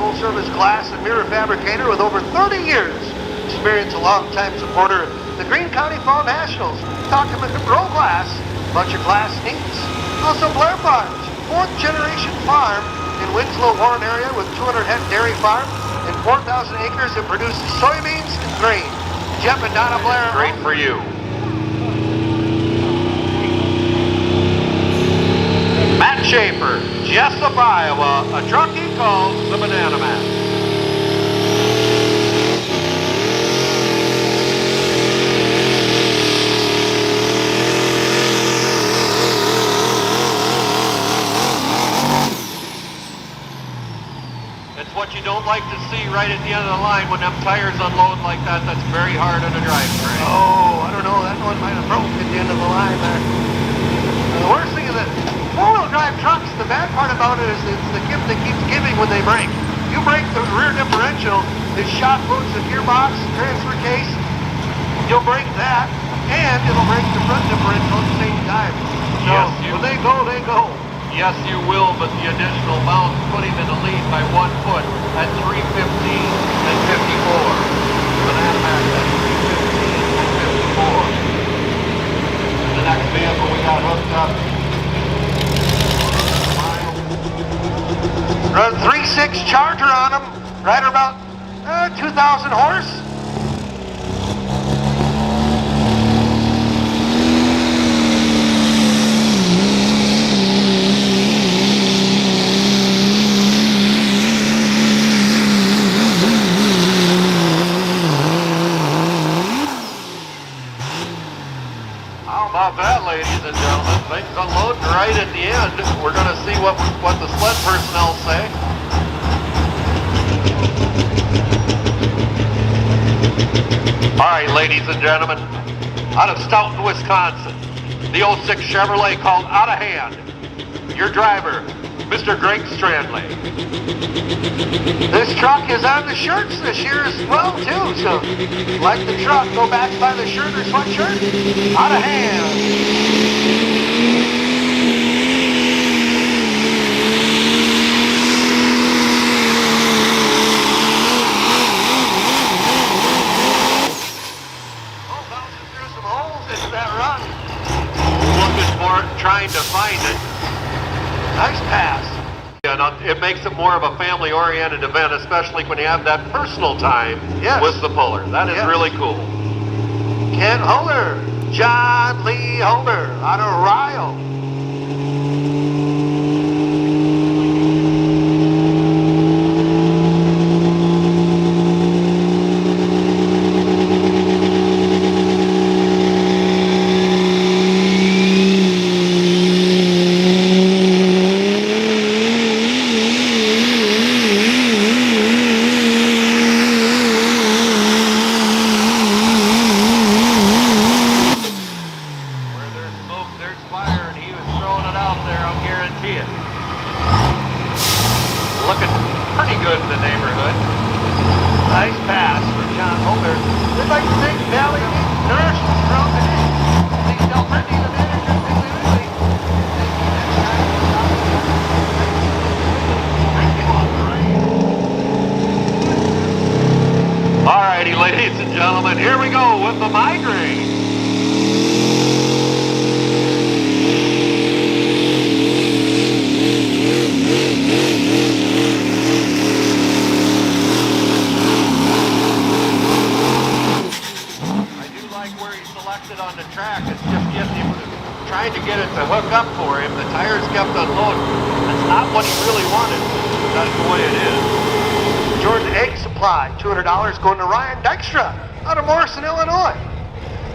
full-service glass and mirror fabricator with over 30 years experience, a long-time supporter of the Greene County Fall Nationals. Talk to Monroe Glass about your glass needs. Also Blair Farms, 4th generation farm in Winslow, Warren area with 200-head dairy farm and 4,000 acres that produces soybeans and grain. Jeff and Donna Blair. Great for you. Matt Schaefer, Jessup, Iowa, a truck he calls the Banana Man. It's what you don't like to see right at the end of the line when them tires unload like that. That's very hard on a drivetrain. Oh, I don't know. That one might have broke at the end of the line there. The worst thing is that four-wheel drive trucks, the bad part about it is it's the gift that keeps giving when they break. You break the rear differential, it shock moves the gearbox, transfer case, you'll break that, and it'll break the front differential at the same time. So Yes, when they go, they go. Yes, you will, but the additional bounce put him in the lead by 1 foot at 3:15 and 54. Banana Man at 3:15 and 54. The next vehicle we got hooked up. Run 3.6 Charger on them, right about 2,000 horse. How about that, ladies and gentlemen? Things unloading right at the end. We're going to see what the sled personnel say. All right, ladies and gentlemen, out of Stoughton, Wisconsin, the 06 Chevrolet called Out of Hand. Your driver, Mr. Greg Strandley. This truck is on the shirts this year as well, too. So, like the truck, go back and buy the shirt or sweatshirt. Out of Hand. Trying to find it. Nice pass. It makes it more of a family-oriented event, especially when you have that personal time with the puller. That is really cool. Ken Holder, John Lee Holder out of Ryle. Looking pretty good in the neighborhood. Nice pass from John Holder. We'd like to thank Valley Nurses throughout the day. Thank Del Brittany, the manager, Piggly Wiggly. All righty, ladies and gentlemen, here we go with the migraine. On the track, it's just trying to get it to hook up for him. The tires kept unloading. That's not what he really wanted. That's the way it is. Jordan Egg Supply, $200 going to Ryan Dykstra out of Morrison, Illinois.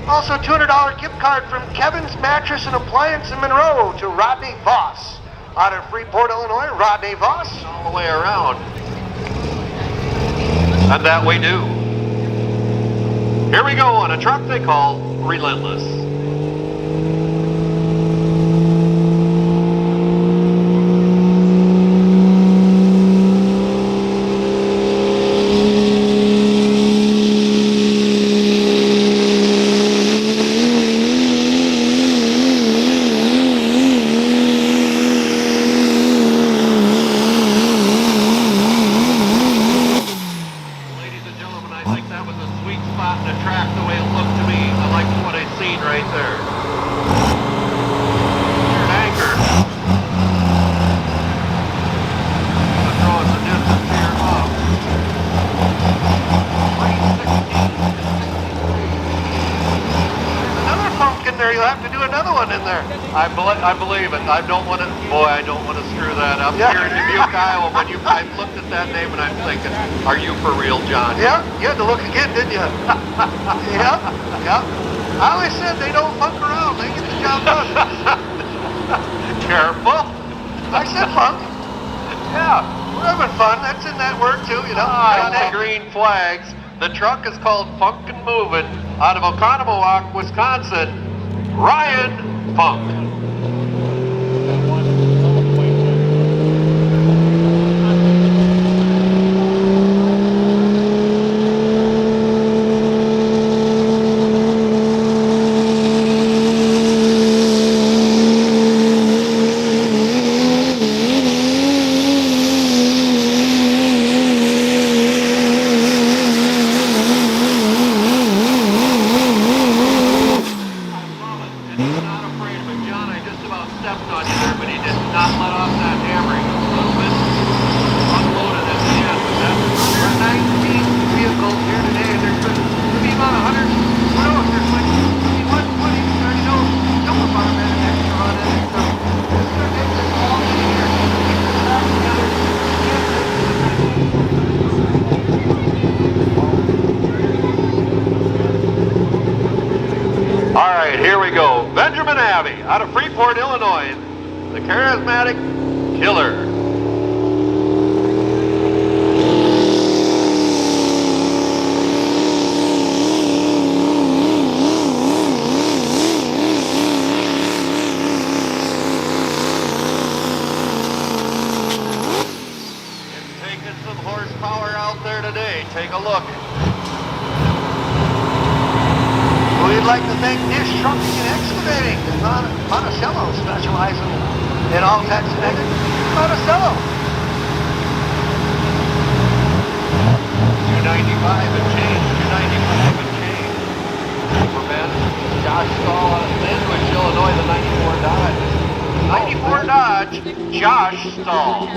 Also $200 gift card from Kevin's Mattress and Appliance in Monroe to Rodney Voss out of Freeport, Illinois. Rodney Voss. All the way around. And that we do. Here we go on a truck they call Relentless. other one in there. I believe it. I don't want to screw that up. Yeah. Here in Dubuque, Iowa, I looked at that name and I'm thinking, are you for real, John? Yeah, you had to look again, didn't you? Yep, yep. I always said they don't fuck around. They get the job done. Careful. I said funk. Yeah. We're having fun. That's in that word too, you know. I see green flags. The truck is called Funkin' Movin' out of Oconomowoc, Wisconsin. Ryan Funk. Out of Freeport, Illinois, the charismatic killer. It's taking some horsepower out there today. Take a look. We'd like to thank Dish Trucking and Excavating in Monticello, specializing in all types of excavating. Monticello. 295 and change. 295 and change. We're bad. Josh Stahl out of Sandwich, Illinois, the 94 Dodge. 94 Dodge, Josh Stahl.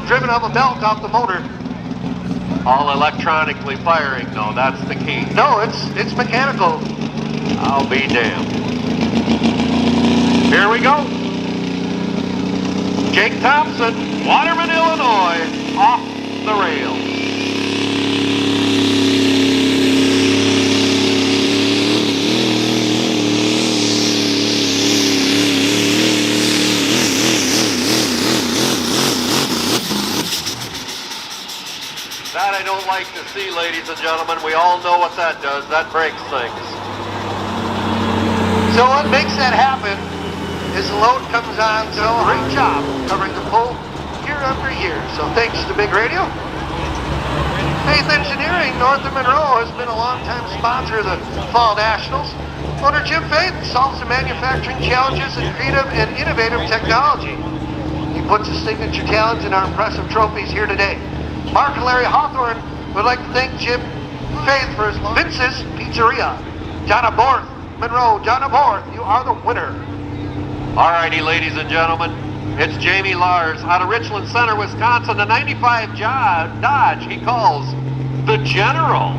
Driven up a belt off the motor. All electronically firing, though. That's the key. No, it's mechanical. I'll be damned. Here we go. Jake Thompson, Waterman, Illinois, off the rails. That I don't like to see, ladies and gentlemen. We all know what that does. That breaks things. So what makes that happen is the load comes on. So great job covering the pull year after year. So thanks to Big Radio. Faith Engineering, north of Monroe, has been a long-time sponsor of the Fall Nationals. Owner Jim Faith solves the manufacturing challenges and creative and innovative technology. He puts his signature talents in our impressive trophies here today. Mark and Larry Hawthorne would like to thank Jim Faith for his Vince's Pizzeria. John Aborth, Monroe, John Aborth, you are the winner. Alrighty, ladies and gentlemen, it's Jamie Lars out of Richland Center, Wisconsin, the 95 Dodge he calls the General.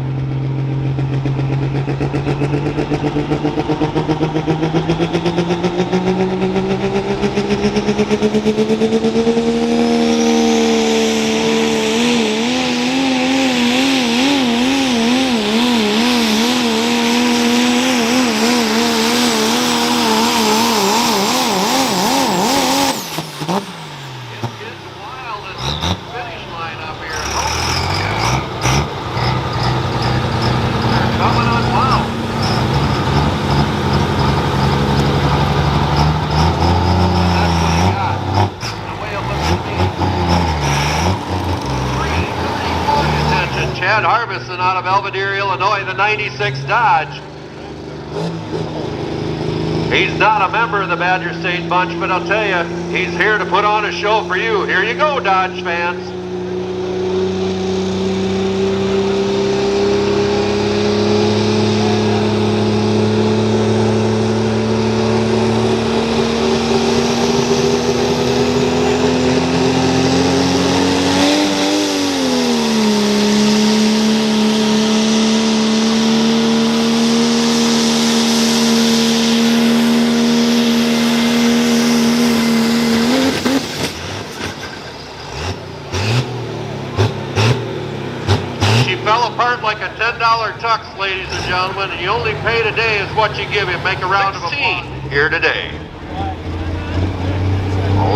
Chad Harbison out of Belvedere, Illinois, the 96 Dodge. He's not a member of the Badger State Bunch, but I'll tell you, he's here to put on a show for you. Here you go, Dodge fans. Fell apart like a $10 tux, ladies and gentlemen, and you only pay today is what you give him. Make a round of applause. Here today.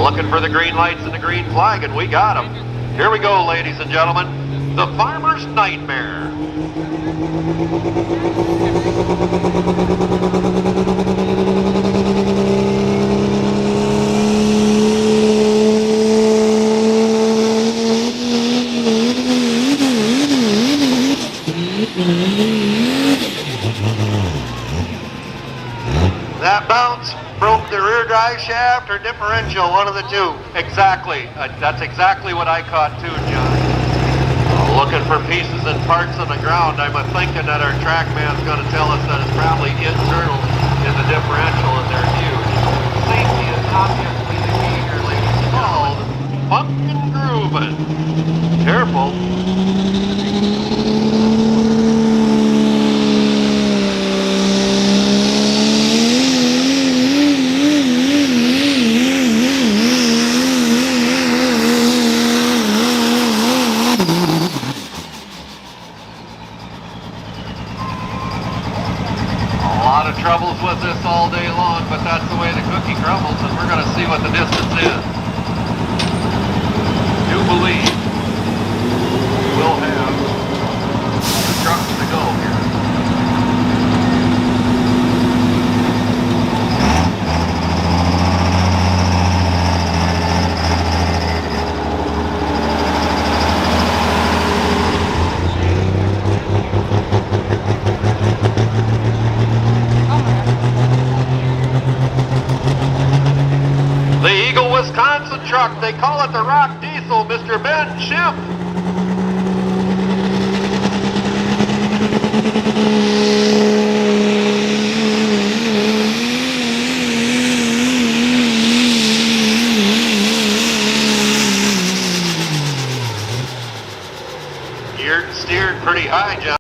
Looking for the green lights and the green flag, and we got them. Here we go, ladies and gentlemen. The Farmer's Nightmare. That bounce broke the rear drive shaft or differential, one of the two. Exactly. That's exactly what I caught too, John. Looking for pieces and parts on the ground. I'm thinking that our track man's going to tell us that it's probably internal in the differential and they're huge. Safety is obviously the key here, ladies and gentlemen. Funkin' groovin'. Careful. A lot of troubles with this all day long, but that's the way the cookie crumbles, and we're going to see what the distance is. Do believe we'll have the trucks to go here. Wisconsin truck, they call it the Rock Diesel, Mr. Ben Schiff. You're steered pretty high, John.